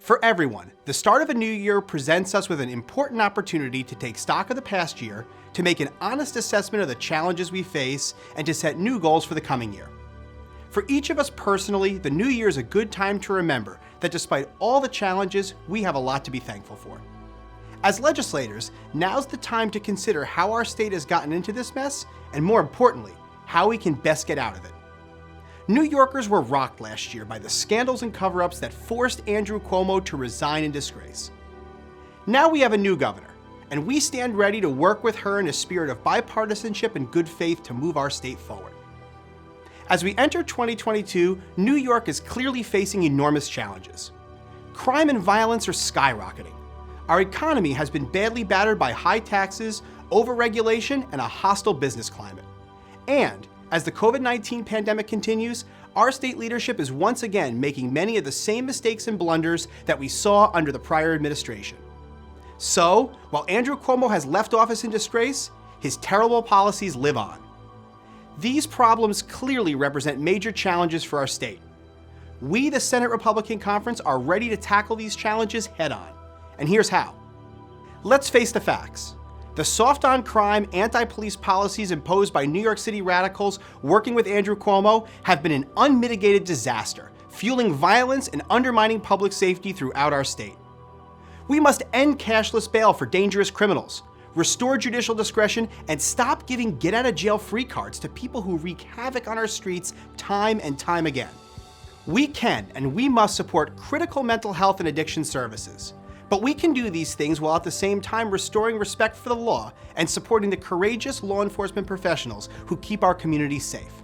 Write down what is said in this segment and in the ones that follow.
For everyone, the start of a new year presents us with an important opportunity to take stock of the past year, to make an honest assessment of the challenges we face, and to set new goals for the coming year. For each of us personally, the new year is a good time to remember that despite all the challenges, we have a lot to be thankful for. As legislators, now's the time to consider how our state has gotten into this mess, and more importantly, how we can best get out of it. New Yorkers were rocked last year by the scandals and cover-ups that forced Andrew Cuomo to resign in disgrace. Now we have a new governor, and we stand ready to work with her in a spirit of bipartisanship and good faith to move our state forward. As we enter 2022, New York is clearly facing enormous challenges. Crime and violence are skyrocketing. Our economy has been badly battered by high taxes, overregulation, and a hostile business climate. And as the COVID-19 pandemic continues, our state leadership is once again making many of the same mistakes and blunders that we saw under the prior administration. So, while Andrew Cuomo has left office in disgrace, his terrible policies live on. These problems clearly represent major challenges for our state. We, the Senate Republican Conference, are ready to tackle these challenges head on. And here's how. Let's face the facts. The soft-on-crime, anti-police policies imposed by New York City radicals working with Andrew Cuomo have been an unmitigated disaster, fueling violence and undermining public safety throughout our state. We must end cashless bail for dangerous criminals, restore judicial discretion, and stop giving get-out-of-jail-free cards to people who wreak havoc on our streets time and time again. We can and we must support critical mental health and addiction services. But we can do these things while at the same time restoring respect for the law and supporting the courageous law enforcement professionals who keep our communities safe.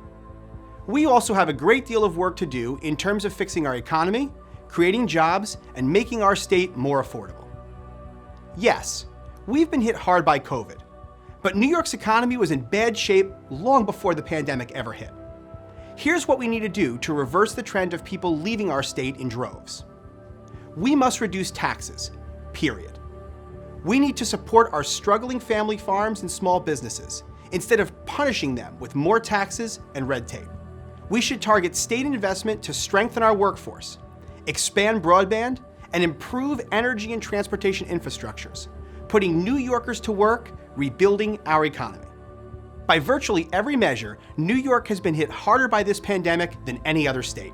We also have a great deal of work to do in terms of fixing our economy, creating jobs, and making our state more affordable. Yes, we've been hit hard by COVID, but New York's economy was in bad shape long before the pandemic ever hit. Here's what we need to do to reverse the trend of people leaving our state in droves. We must reduce taxes, period. We need to support our struggling family farms and small businesses, instead of punishing them with more taxes and red tape. We should target state investment to strengthen our workforce, expand broadband, and improve energy and transportation infrastructures, putting New Yorkers to work, rebuilding our economy. By virtually every measure, New York has been hit harder by this pandemic than any other state.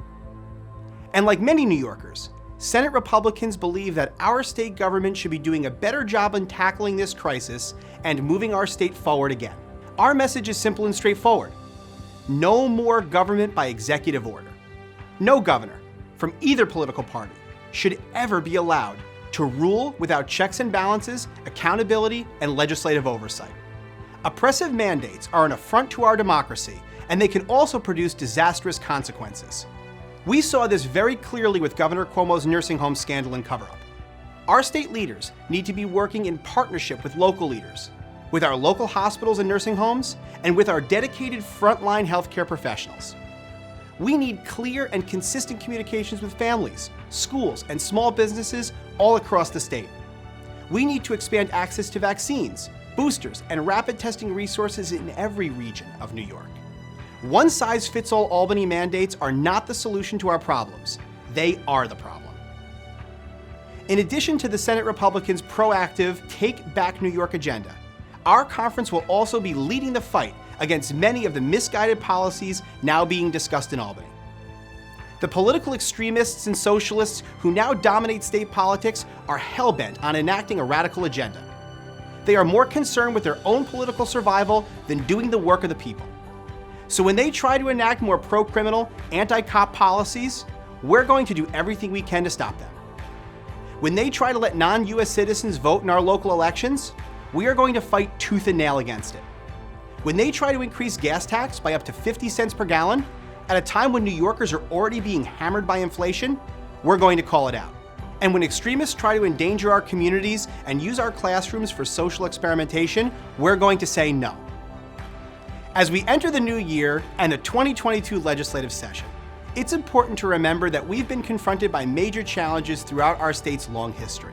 And like many New Yorkers, Senate Republicans believe that our state government should be doing a better job in tackling this crisis and moving our state forward again. Our message is simple and straightforward. No more government by executive order. No governor, from either political party, should ever be allowed to rule without checks and balances, accountability, and legislative oversight. Oppressive mandates are an affront to our democracy, and they can also produce disastrous consequences. We saw this very clearly with Governor Cuomo's nursing home scandal and cover-up. Our state leaders need to be working in partnership with local leaders, with our local hospitals and nursing homes, and with our dedicated frontline healthcare professionals. We need clear and consistent communications with families, schools, and small businesses all across the state. We need to expand access to vaccines, boosters, and rapid testing resources in every region of New York. One-size-fits-all Albany mandates are not the solution to our problems. They are the problem. In addition to the Senate Republicans' proactive Take Back New York agenda, our conference will also be leading the fight against many of the misguided policies now being discussed in Albany. The political extremists and socialists who now dominate state politics are hell-bent on enacting a radical agenda. They are more concerned with their own political survival than doing the work of the people. So when they try to enact more pro-criminal, anti-cop policies, we're going to do everything we can to stop them. When they try to let non-US citizens vote in our local elections, we are going to fight tooth and nail against it. When they try to increase gas tax by up to 50 cents per gallon, at a time when New Yorkers are already being hammered by inflation, we're going to call it out. And when extremists try to endanger our communities and use our classrooms for social experimentation, we're going to say no. As we enter the new year and the 2022 legislative session, it's important to remember that we've been confronted by major challenges throughout our state's long history.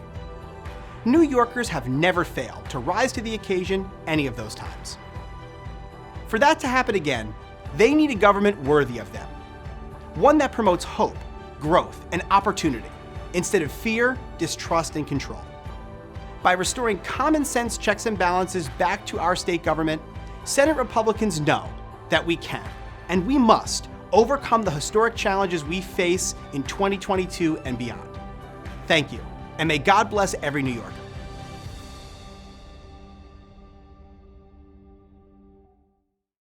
New Yorkers have never failed to rise to the occasion any of those times. For that to happen again, they need a government worthy of them. One that promotes hope, growth, and opportunity, instead of fear, distrust, and control. By restoring common sense checks and balances back to our state government, Senate Republicans know that we can, and we must, overcome the historic challenges we face in 2022 and beyond. Thank you, and may God bless every New Yorker.